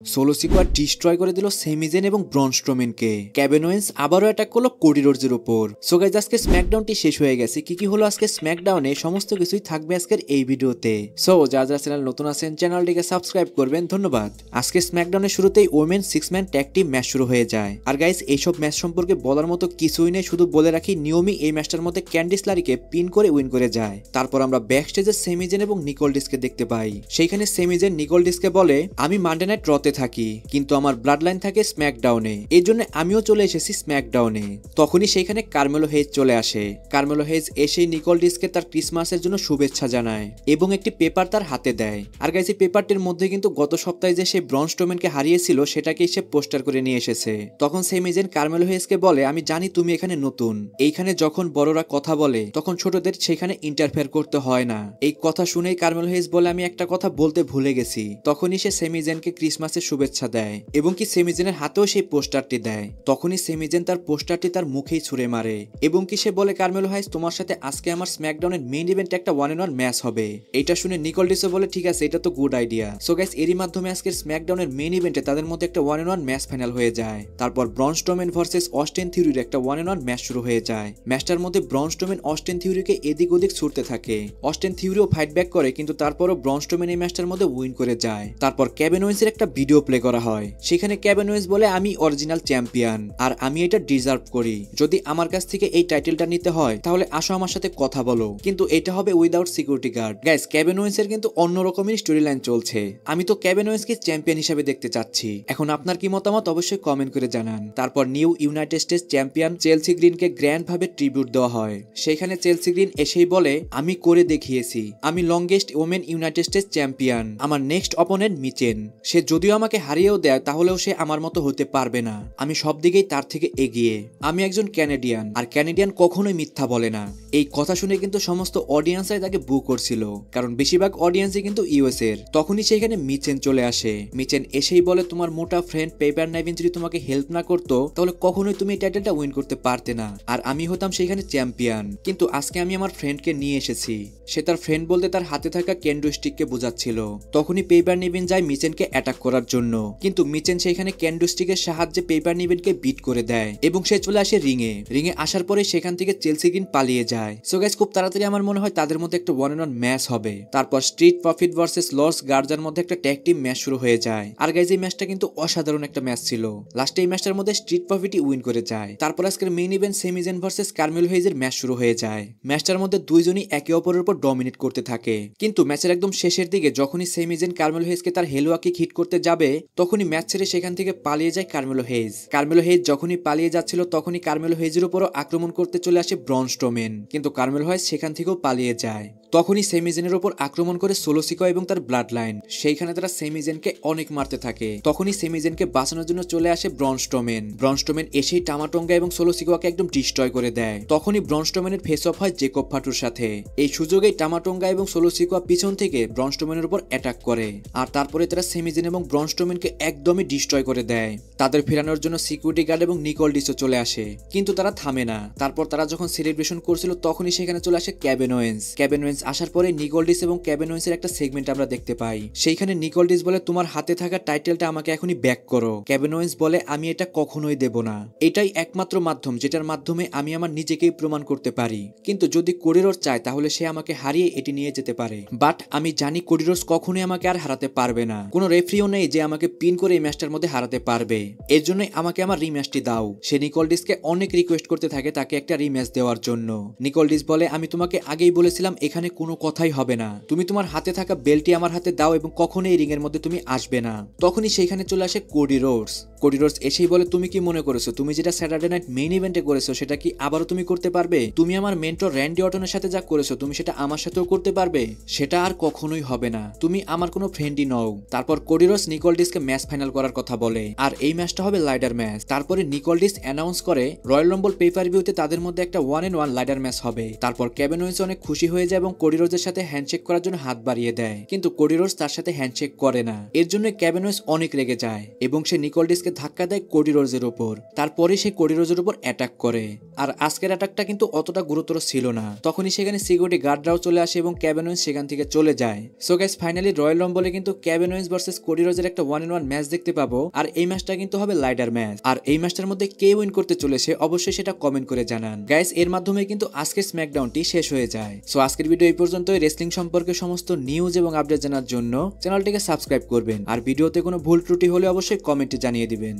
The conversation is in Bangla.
সোলো সিকোয়া ডিস্ট্রয় করে দিল সেমিজেন এবং ব্রন স্ট্রোম্যানকে। কেভিন ওয়েন্স আবারও অ্যাটাক করলো কোডি রোডসের উপর। সো গাইজ আজকে স্ম্যাকডাউনটি শেষ হয়ে গেছে। কি হলো আজকে স্ম্যাকডাউনে সমস্ত কিছুই থাকবে আজকের এই ভিডিওতে। সো যারা চ্যানেল নতুন আছেন চ্যানেলটিকে সাবস্ক্রাইব করবেন, ধন্যবাদ। আজকে স্ম্যাকডাউনের শুরুতেই women 6 man tag team match শুরু হয়ে যায়। আর গাইজ এইসব ম্যাচ সম্পর্কে বলার মতো কিছুই নেই, শুধু বলে রাখি নিয়মি এই ম্যাচটার মধ্যে ক্যান্ডিস লারিকে পিন করে উইন করে যায়। তারপর আমরা ব্যাক স্টেজে সেমিজেন এবং নিকোল ডিসকে দেখতে পাই। সেইখানে সেমিজেন নিকোল ডিসকে বলে, আমি মানডে নাইট রতে থাকি, কিন্তু আমার ব্লাড লাইন থাকে স্ম্যাকডাউনে, এই জন্য আমিও চলে এসেছি স্ম্যাকডাউনে। তখনই সেইখানে কার্মেলো হেজ চলে আসে। কার্মেলো হেজ এসেই নিকোল ডিসকে তার ক্রিসমাসের জন্য শুভেচ্ছা জানায় এবং একটি পেপার তার হাতে দেয়। আর গাইজ এই পেপারটির মধ্যে কিন্তু গত সপ্তাহে যে সে ব্রন স্ট্রোম্যানকে হারিয়েছিল সেটাকে সে পোস্টার করে নিয়ে এসেছে। তখন সেমিজেন কার্মেলো হেজকে বলে, আমি জানি তুমি এখানে নতুন, এইখানে যখন বড়রা কথা বলে তখন ছোটদের সেখানে ইন্টারফেয়ার করতে হয় না। এই কথা শুনেই কার্মেলো হেজ বলে, আমি একটা কথা বলতে ভুলে গেছি। তখনই সে সেমিজেনকে ক্রিসমাসের শুভেচ্ছা দেয় এবং কি সেমিজেনের হাতেও সেই পোস্টারটি দেয়। তখনই সেমিজেন তার পোস্টারটি তার মুখেই ছুঁড়ে মারে এবং কি সে বলে, কার্মেলো হাইজ তোমার সাথে আজকে আমার স্ম্যাকডাউনের মেইন ইভেন্টে একটা 1-on-1 ম্যাচ হবে। এটা শুনে নিকোল ডিসও বলে, ঠিক আছে, এটা তো গুড আইডিয়া। সো গাইস এরই মাধ্যমে আজকের স্ম্যাকডাউনের মেইন ইভেন্টে তাদের মধ্যে একটা 1-on-1 ম্যাচ ফাইনাল হয়ে যায়। তারপর ব্রন স্ট্রোম্যান ভার্সেস অস্টিন থিউরির একটা 1-on-1 ম্যাচ শুরু হয়ে যায়। ম্যাচটার মধ্যে ব্রন স্ট্রোম্যান অস্টিন থিউরিকে এদিক ওদিক ছুটতে থাকে। অস্টিন থিউরিও ফাইট ব্যাক করে, কিন্তু তারপরও ব্রন স্ট্রোম্যান এই ম্যাচটার মধ্যে উইন করে যায়। তারপর কেভিন ওয়েন্সের একটা ভিডিও প্লে করা হয়। সেখানে কেভিন ওয়েন্স বলে, আমি অরিজিনাল চ্যাম্পিয়ন আর আমি এটা ডিজার্ভ করি। যদি আমার কাছ থেকে এই টাইটেলটা নিতে হয় তাহলে আসো আমার সাথে কথা বলো, কিন্তু এটা হবে without security guard. Guys Kevin ওয়েন্সের কিন্তু অন্যরকমের স্টোরি লাইন চলছে। আমি তো কেভিন ওয়েন্সকে চ্যাম্পিয়ন হিসেবে দেখতে চাচ্ছি। এখন আপনার কি মতামত অবশ্যই কমেন্ট করে জানান। তারপর new United States champion Chelsea গ্রিনকে গ্র্যান্ড ভাবে ট্রিবিউট দেওয়া হয়। সেখানে চেলসি গ্রিন এসেই বলে, আমি করে দেখিয়েছি, আমি longest women United States champion. আমার নেক্সট অপোনেন্ট মিচেন, সে যদিও আমাকে হারিয়েও দেয় তাহলেও সে আমার মতো হতে পারবে না। আমি সব দিকেই তার থেকে এগিয়ে। আমি একজন ক্যানাডিয়ান, আর ক্যানাডিয়ান কখনোই মিথ্যা বলে না। এই কথা শুনে কিন্তু সমস্ত অডিয়েন্সরাই তাকে বু করছিল, কারণ বেশিরভাগ অডিয়েন্সই কিন্তু ইউএস এর। তখনই সেখানে মিচেন চলে আসে। মিচেন এসেই বলে, তোমার মোটা ফ্রেন্ড পেপার নাইভিন যদি তোমাকে হেল্প না করতো তাহলে কখনোই তুমি এই টাইটেলটা উইন করতে পারতে না, আর আমি হতাম সেখানে চ্যাম্পিয়ন। কিন্তু আজকে আমি আমার ফ্রেন্ডকে নিয়ে এসেছি। সে তার ফ্রেন্ড বলতে তার হাতে থাকা ক্যান্ডো স্টিককে বোঝাচ্ছিল। তখনই পেপার নিভিন যায় মিচেনকে অ্যাটাক করার জন্য, কিন্তু মিচেন সেখানে ক্যান্ডো স্টিকের সাহায্যে পেপার নিভিনকে বিট করে দেয় এবং সে চলে আসে রিঙে। রিঙে আসার পরে সেখান থেকে চেলসি গ্রিন পালিয়ে যায়। সো গাইস খুব তাড়াতাড়ি আমার মনে হয় তাদের মধ্যে একটা 1-on-1 ম্যাচ হবে। তারপর স্ট্রিট প্রফিট ভার্সেস লর্ডস গার্জার মধ্যে একটা ট্যাগ টিম ম্যাচ শুরু হয়ে যায়। আর গাইস এই ম্যাচটা কিন্তু অসাধারণ একটা ম্যাচ ছিল। লাস্টে এই ম্যাচটার মধ্যে স্ট্রিট প্রফিটই উইন করে যায়। তারপর আজকের মেইন ইভেন্ট সেমিজেন ভার্সেস কার্মেলো হেজের ম্যাচ শুরু হয়ে যায়। ম্যাচটার মধ্যে দুইজনই একে অপরের উপর ডমিনেট করতে থাকে, কিন্তু ম্যাচের একদম শেষের দিকে যখনই সেমিজেন কার্মেলো হেজকে তার হেলোয়া কিক হিট করতে যাবে তখনই ম্যাচ ছেড়ে সেখান থেকে পালিয়ে যায় কার্মেলো হেজ। কার্মেলো হেজ যখনই পালিয়ে যাচ্ছিল তখনই কার্মেলো হেজের উপরও আক্রমণ করতে চলে আসে ব্রন স্ট্রোম্যান, কিন্তু কার্মেলো হেজ সেখান থেকেও পালিয়ে যায়। তখনই সেমিজেনের উপর আক্রমণ করে সোলো সিকোয়া এবং তার ব্লাড লাইন। সেইখানে তারা সেমিজেনকে অনেক মারতে থাকে। তখনই সেমিজেনকে বাঁচানোর জন্য চলে আসে ব্রন স্ট্রোম্যান। ব্রন স্ট্রোম্যান এসেই টামাটোঙ্গা এবং সোলো সিকোয়াকে একদম ডিস্ট্রয় করে দেয়। তখনই ব্রন স্ট্রোম্যানের ফেস অফ হয় জেকব ফাটুর সাথে। এই সুযোগেই টামাটোঙ্গা এবং সোলো সিকোয়া পিছন থেকে ব্রন স্ট্রোম্যানের উপর অ্যাটাক করে, আর তারপরে তারা সেমিজেন এবং ব্রন স্ট্রোম্যানকে একদমই ডিস্ট্রয় করে দেয়। তাদের ফেরানোর জন্য সিকিউরিটি গার্ড এবং নিকোল ডিসও চলে আসে, কিন্তু তারা থামে না। তারপর তারা যখন সেলিব্রেশন করছিল তখনই সেখানে চলে আসে কেভিন ওয়েন্স। কেভিন ওয়েন্স আসার পরে নিকোল ডিস এবং কেভিন ওয়েন্সের একটা সেগমেন্ট আমরা দেখতে পাই। সেইখানে নিকোল ডিস বলে, তোমার হাতে থাকা টাইটেলটা আমাকে এখনই ব্যাক করো। কেভিন ওয়েন্স বলে, আমি এটা কখনোই দেব না। এটাই একমাত্র মাধ্যম যেটার মাধ্যমে আমি আমার নিজেকেই প্রমাণ করতে পারি। কিন্তু যদি কোডি রোডস চায় তাহলে সে আমাকে হারিয়ে এটি নিয়ে যেতে পারে, বাট আমি জানি কোডি রোডস কখনোই আমাকে আর হারাতে পারবে না। কোনো রেফারিও নেই যে আমাকে পিন করে এই ম্যাচটার মধ্যে হারাতে পারবে। এর জন্যই আমাকে আমার রিম্যাচটি দাও। সে নিকোল ডিসকে অনেক রিকোয়েস্ট করতে থাকে তাকে একটা রিম্যাচ দেওয়ার জন্য। নিকোল ডিস বলে, আমি তোমাকে আগেই বলেছিলাম এখানে কোনো কথাই হবে না। তুমি তোমার হাতে থাকা বেল্টটি আমার হাতে দাও এবং কখনোই এই রিং এর মধ্যে তুমি আসবে না। তখনই সেইখানে চলে আসে কোডি রোডস। কোডি রোডস এসেই বলে, তুমি কি মনে করেছো তুমি যেটা স্যাটারডে নাইট মেইন ইভেন্টে করেছো সেটা কি আবারও তুমি করতে পারবে? তুমি আমার মেন্টর র্যান্ডি অর্টনের সাথে যা করেছো তুমি সেটা আমার সাথেও করতে পারবে? সেটা আর কখনোই হবে না। তুমি আমার কোনো ফ্রেন্ডই নও। তারপর কোডি রোডস নিকোল ডিসকে ম্যাচ ফাইনাল করার কথা বলে, আর এই ম্যাচটা হবে লাইডার ম্যাচ। তারপরে নিকোল ডিস অ্যানাউন্স করে রয়্যাল রাম্বল পেপার ভিউতে তাদের মধ্যে একটা 1-on-1 লাইডার ম্যাচ হবে। তারপর কেভিন ওয়েন্স অনেক খুশি হয়ে যায় এবং কোডি রোডসের সাথে হ্যান্ডশেক করার জন্য হাত বাড়িয়ে দেয়, কিন্তু কোডি রোডস তার সাথে হ্যান্ডশেক করে না। এর জন্য কেভিন ওয়েন্স অনেক রেগে যায় এবং সে নিকোল ডিসকে রোজকে ধাক্কা দেয় কোডি রোজের উপর। তারপরে সে কোডি রোজের উপর অ্যাটাক করে। আর আজকের অ্যাটাকটা কিন্তু অতটা গুরুতর ছিল না। তখনই সেখানে সিকিউরিটি গার্ডরাও চলে আসে এবং কেভিন ওয়েন্স সেখান থেকে চলে যায়। সো গাইস, ফাইনালি রয়্যাল রাম্বলে কিন্তু কেভিন ওয়েন্স ভার্সেস কোডি রোজের একটা 1-on-1 ম্যাচ দেখতে পাবো। আর এই ম্যাচটা কিন্তু হবে লাইডার ম্যাচ। আর এই ম্যাচটার মধ্যে কে উইন করতে চলেছে অবশ্যই সেটা কমেন্ট করে জানান গাইস। এর মাধ্যমে কিন্তু আজকের স্ম্যাকডাউনটি শেষ হয়ে যায়। সো আজকের ভিডিও এই পর্যন্তই। রেসলিং সম্পর্কে সমস্ত নিউজ এবং আপডেট জানার জন্য চ্যানেলটিকে সাবস্ক্রাইব করবেন। আর ভিডিওতে কোনো ভুল ত্রুটি হলে অবশ্যই কমেন্টে জানিয়ে দিবেন।